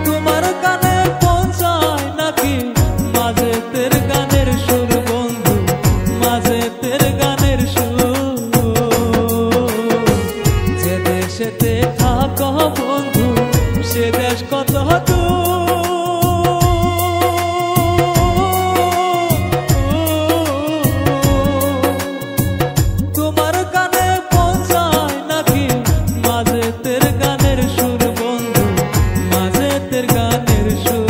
তোমার কানে পৌঁছায় নাকি মাজেতের গানের সুর বন্ধু, মাজেতের গানের সুর। যে দেশেতে থাকো বন্ধু সে দেশ কত দূর। তোমার কানে পৌঁছায় নাকি মাজেতের গানের সুর বন্ধু, মাজেতের গানের সুর।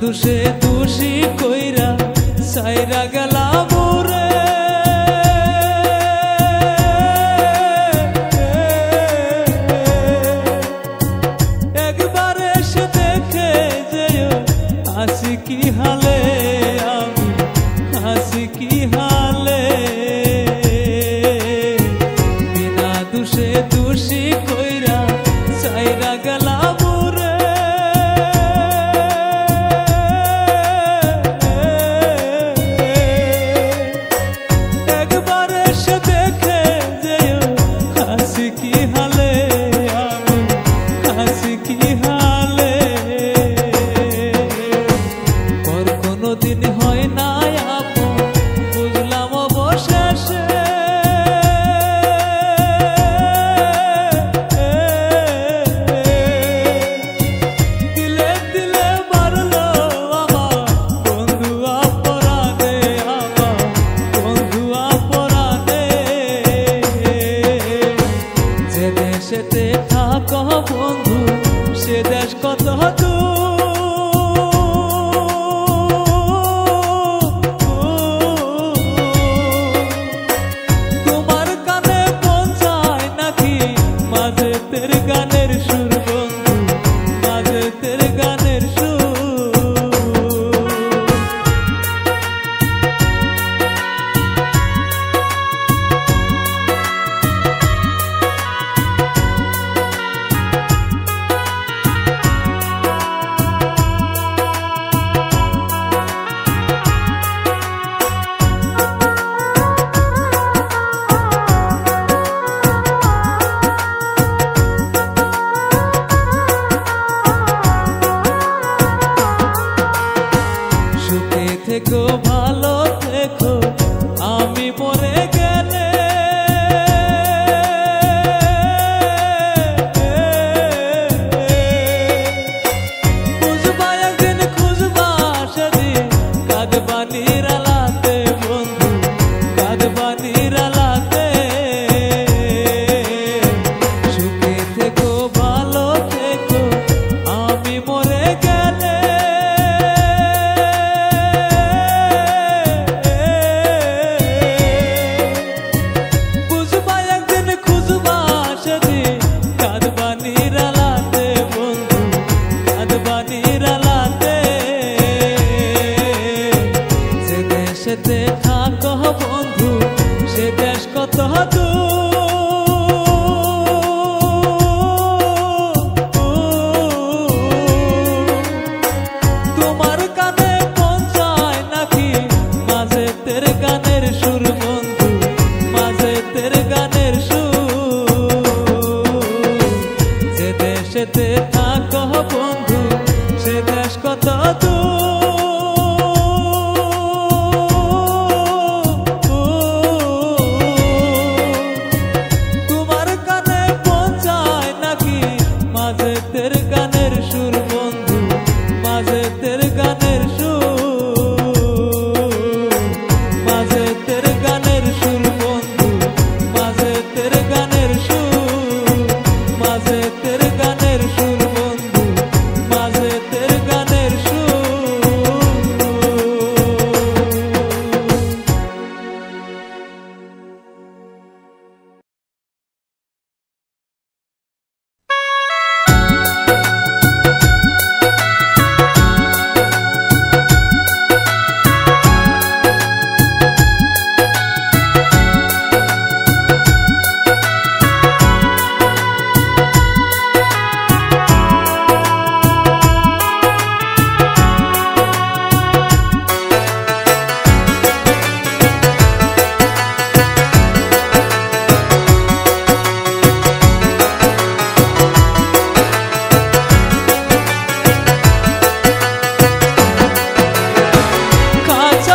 দুষে দোষী কইরা সাইরা গেলা মোরে, একবার এসে দেখে যেও হাসি কি হালে, আমি হাসি কি হালে। বিনা দুষে দোষী কইরা সাইরা গেলা মোরে, দিন হয় না আপন বুঝলাম অবশেষে। দিলে দিলে বাড়লো আমার বন্ধু অপরাধে, আমার বন্ধু অপরাধে। যে দেশেতে থাকো বন্ধু সে দেশ কত দূর। মাজেতের গানের সুর বন্ধু, মাজেতের গানের সুর। সুখে থেকো ভালো থেকো আমি মরে গেলে, খুঁজবা একদিন খুঁজবা সেদিন কাঁদবা নিরালাতে বন্ধু, কাঁদবা নিরালাতে। সুখে থেকো ভালো থেকো আমি মরে গেলে, দেশেতে থাকো বন্ধু সে দেশ কত দূর। তোমার কানে পৌঁছায় নাকি মাজেতের গানের সুর বন্ধু, মাজেতের গানের সুর। যে দেশেতে থাকো বন্ধু সে দেশ কত দূর।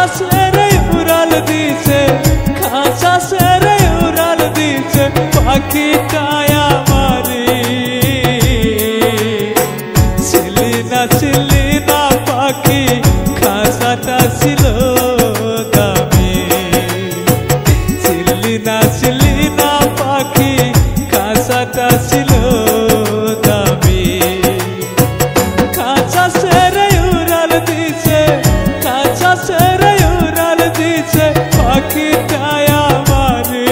খাঁচা সেরে উড়াল দিছে, খাঁচা সেরে উড়াল দিছে পাখিটায় আমারে। ছিলি না পাখি, খাঁচাটা ছিল দামি। ছিলি না পাখি, খাঁচাটা ছিল দামি। খাঁচা সেরে উড়াল দিছে, খাঁচা সেরে উড়াল দিছে পাখিটায় আমারে।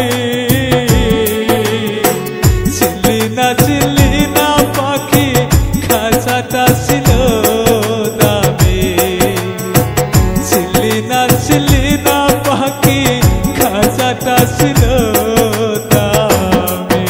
ছিলি না পাখি, খাঁচাটা ছিল দামি। ছিলি না পাখি, খাঁচাটা ছিল দামি।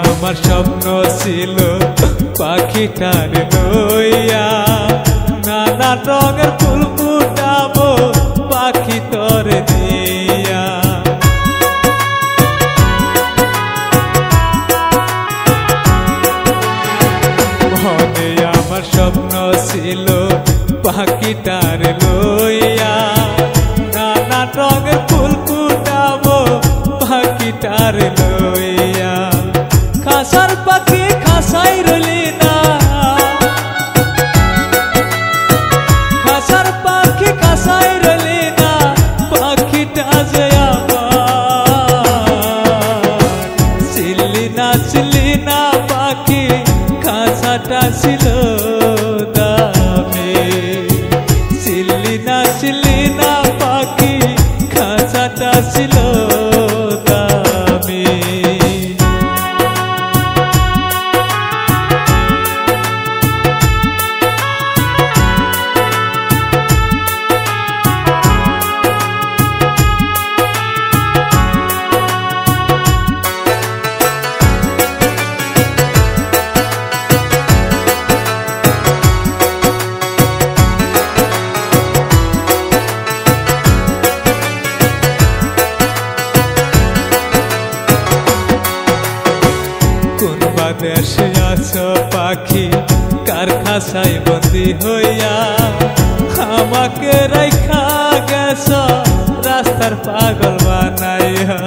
আমার স্বপ্ন ছিল পাখিটার লইয়া, নানা রঙের ফুল ফুটাবো পাখি তোর দিয়া। মনে আমার স্বপ্ন ছিল পাখিটার লইয়া, নানা রঙের ফুল ফুটাবো পাখিটার লইয়া। খাঁচার পাখি খাঁচাই রইলি না, খাঁচার পাখি খাঁচাই রইলি না, পাখিটা যে আমার। ছিলি না পাখি, খাঁচাটা ছিল দামি। ছিলি না পাখি, খাঁচাটা ছিল দামি। দেশে আছো পাখি, কার খাঁচায় বন্দি হইয়া, আমাকে রাইখা গেছ রাস্তার পাগল বানাইয়া।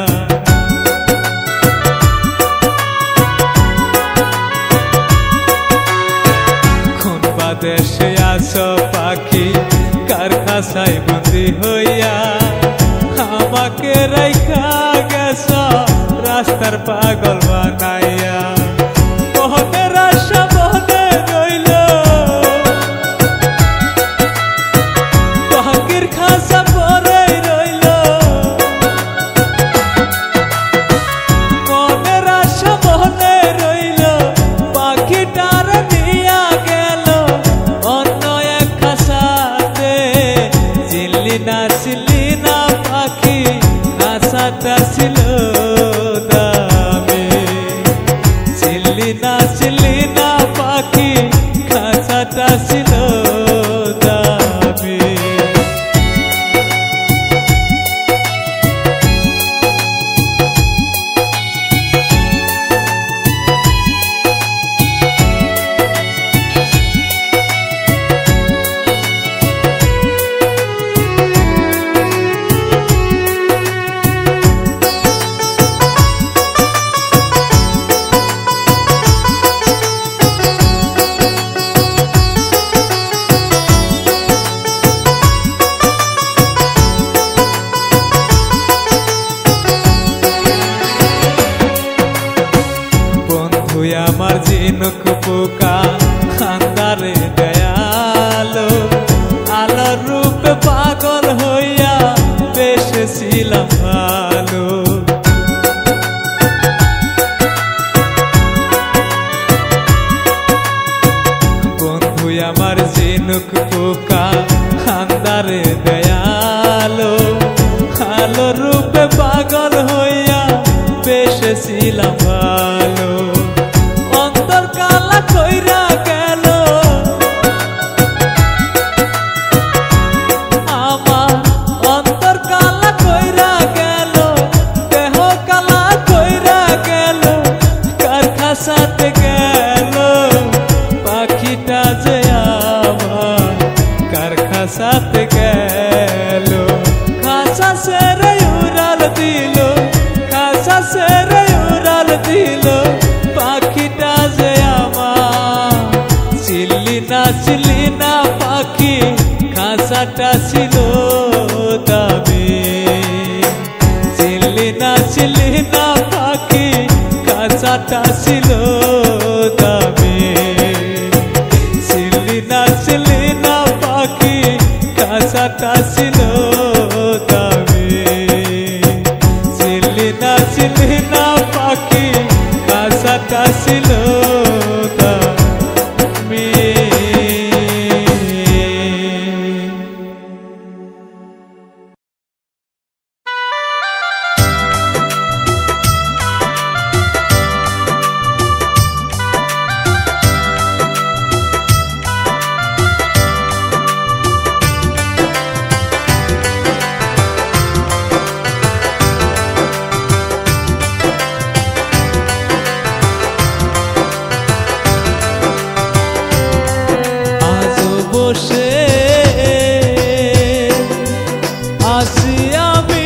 কোনবা দেশে আছো পাখি, কার খাঁচায় বন্দি হইয়া, আমাকে রাইখা গেছ রাস্তার পাগল বানাইয়া। মোহনের আশা মোহনে রইল, পাখির খাঁচা পরে রইল। মনের আশা মোহনে রইল, পাখিটার নিয়া গেল অন্য এক খাঁচাতে। ছিলি না পাখি, খাঁচাটা ছিল দামি। ছিলি না পাখি, খাঁচাটা ছিল দামি। আমার ঝিনুক পোকা আন্দারে দয়ালো আলো রূপে পাগল হইয়া বেশেছিলাম ভালো অন্তর কালা কইরা গেল আমার অন্তর কালা কইরা গেল দেহ কালা কইরা গেল কার খাসাতে গেল পাখিটা যে আমার কার খাসাতে গেল খাসা সেরে উড়াল দিল খাসা সেরে উড়াল দিল পাখিটা যে আমার চিল্লি না পাখি খাসাটা ছিল দামি চিল্লি না পাখি খাসাটা ছিল দামি চিল্লি না পাখি খাসাটা ছিল দামি চিল্লি না পাখি খাসাটা ছিল দামি বসে আসি আমি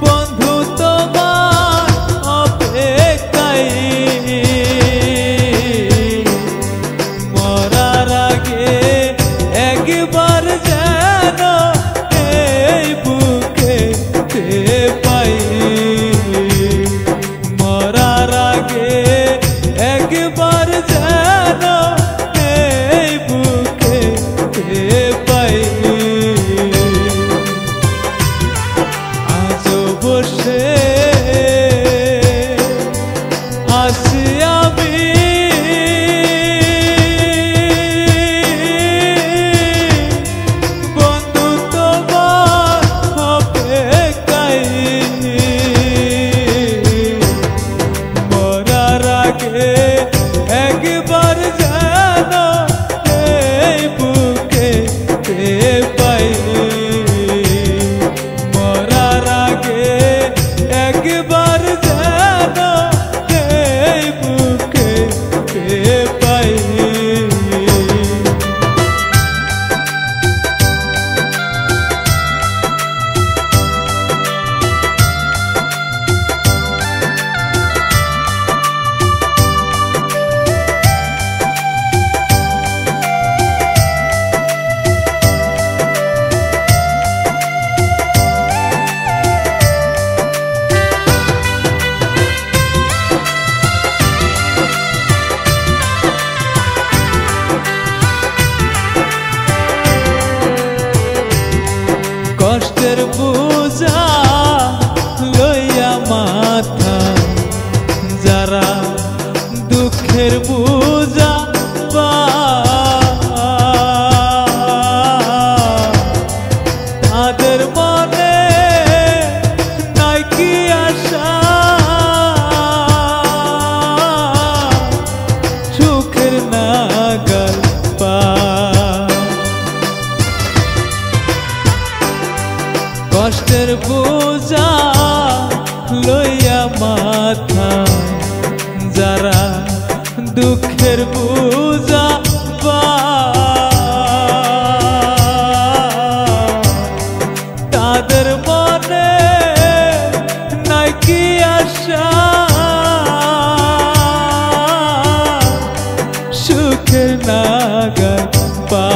বন্ধু তোমার অপেক্ষায় মরার আগে একবার যেন এই বুকে পাই মরার আগে একবার যেন এই বুকে পাই আজ বসে আসি আমি বন্ধু তোমার অপেক্ষায় মরার আগে একবার যেন এই বুকে পাই মরার আগে একবার যেন এই বুকে পাই কষ্টের বোঝা লইয়া মাথা যারা দুঃখের বোঝা তাদের মনে নাই কি আশা সুখের নাগাল পা কষ্টের বোঝা লইয়া মাথা যারা দুঃখের বোঝা তাদের মনে নাই কি আশা সুখের নাগাল পা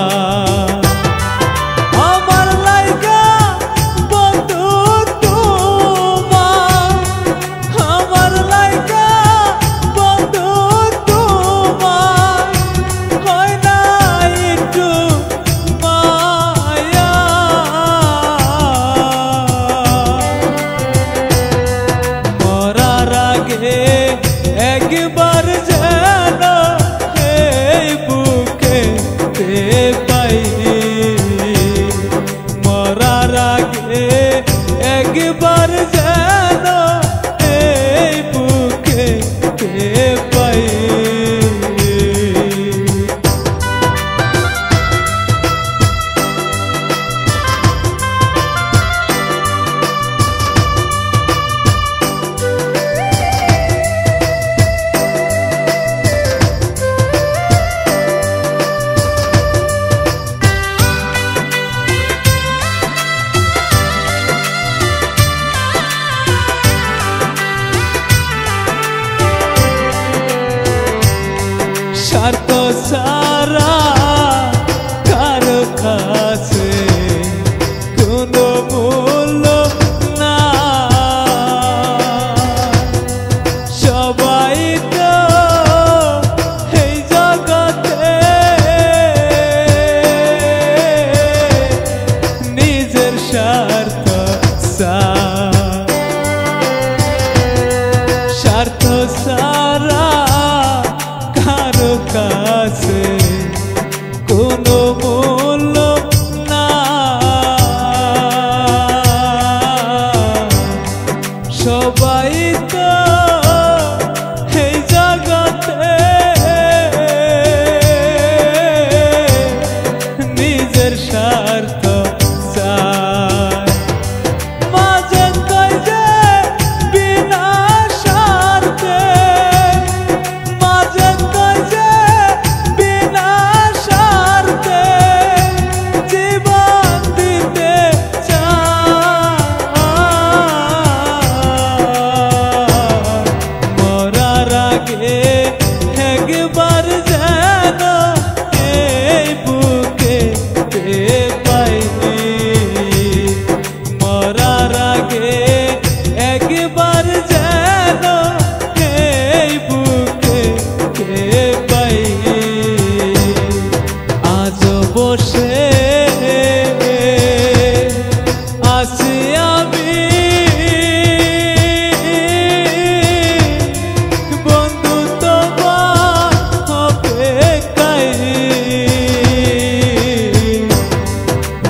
একবার যেন এই বুকে পাই মরার আগে একবার যেন এই বুকে পাই স্বার্থ ছাড়া কারো কাছে কোনো মূল্য না সবাই তো এই জগতে নিজের স্বার্থ স্বার্থ ছাড়া কারো কাছে কোনো মূল্য না সবাই তো এই জগতে নিজের স্বার্থ চায় মাঝে কয় যে বিনা স্বার্থে মাঝে কয় যে বিনা স্বার্থে জীবন দিতে চায় মরার আগে একবার যেন এই বুকে পাই মরার আগে একবার যেন এই বুকে পাই আজ বসে আছি আমি বন্ধু তোমার অপেক্ষায়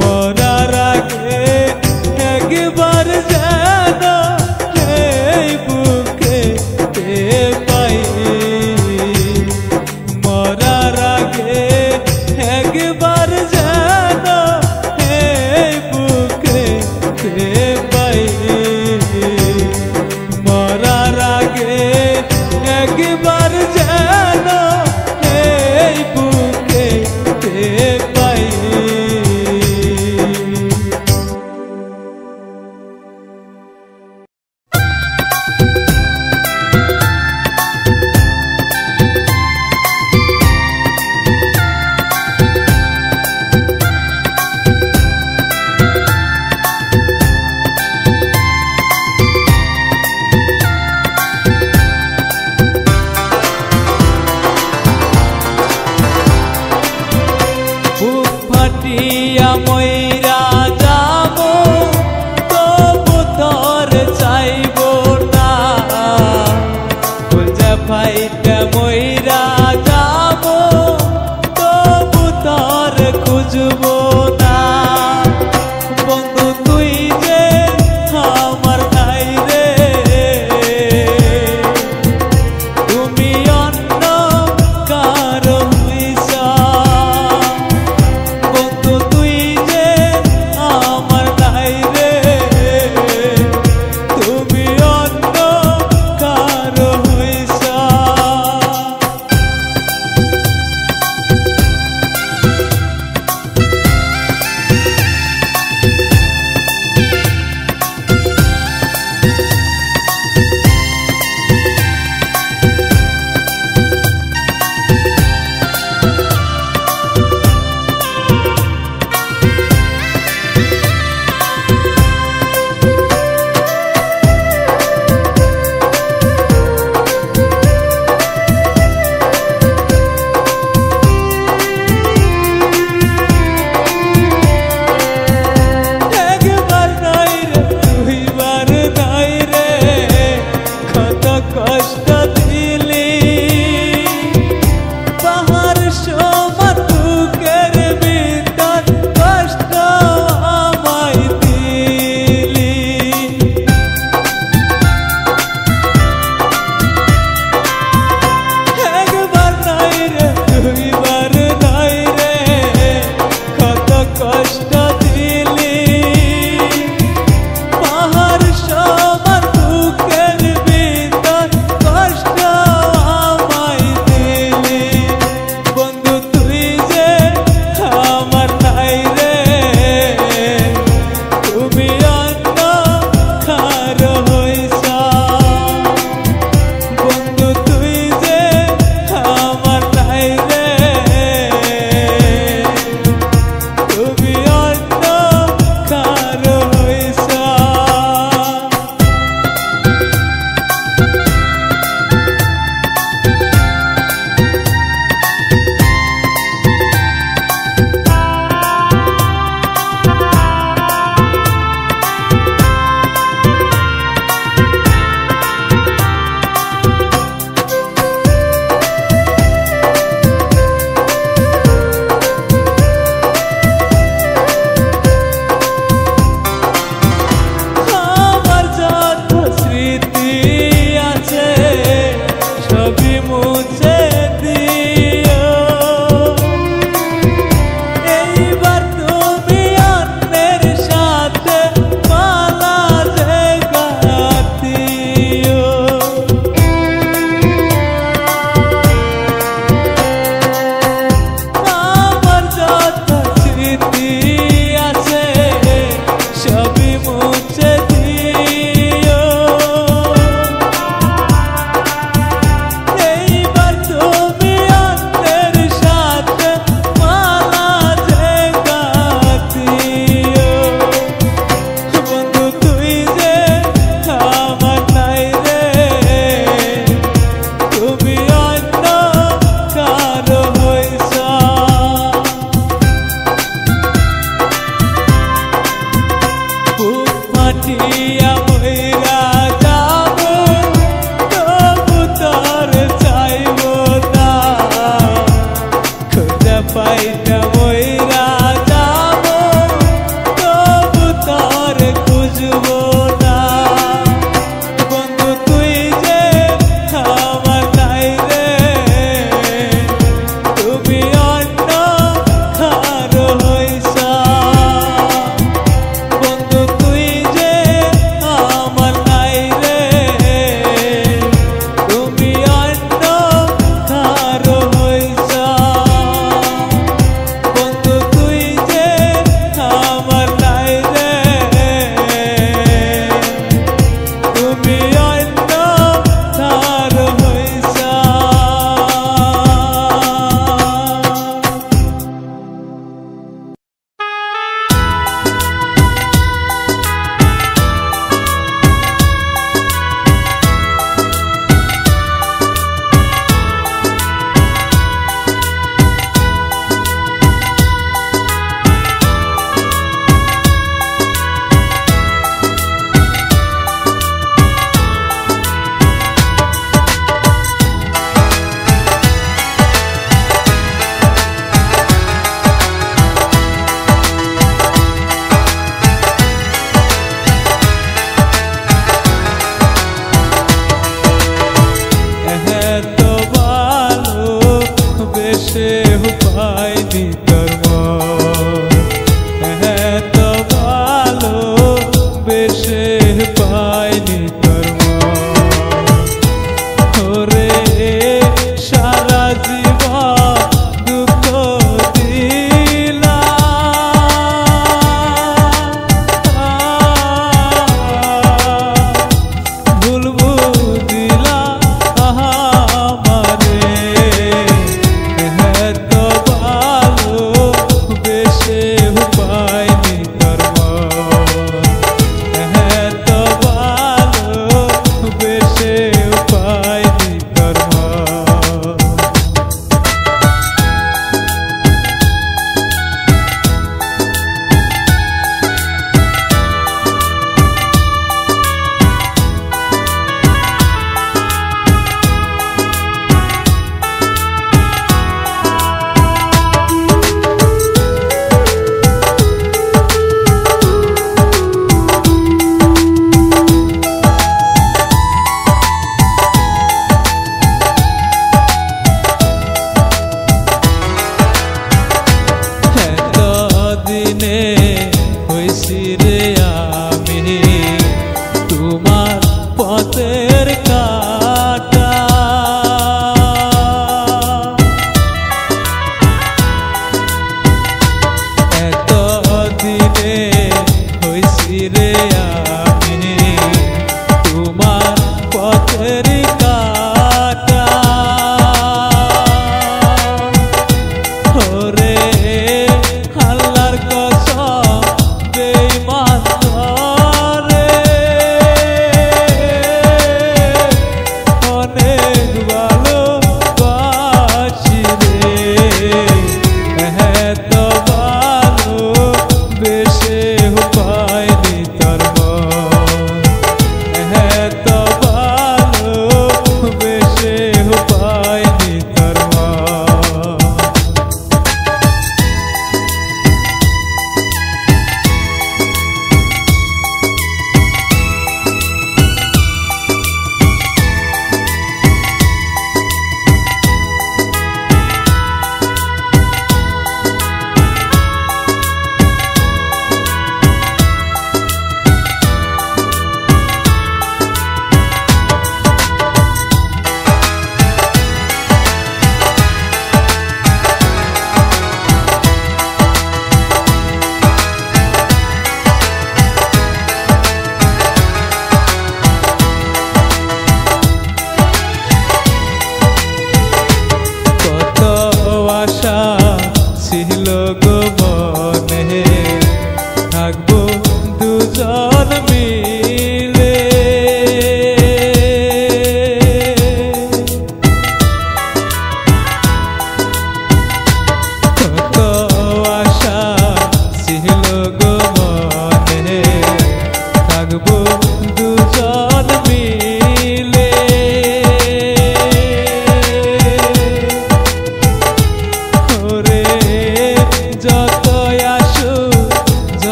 মরার আগে একবার যেন এই বুকে পাই মরার আগে একবার যেন এই বুকে পাই মরার আগে একবার যেন এই বুকে পাই বুক ফাটিয়া মইরা যাবো তবু তোর চাইব না ফুল ফাইটা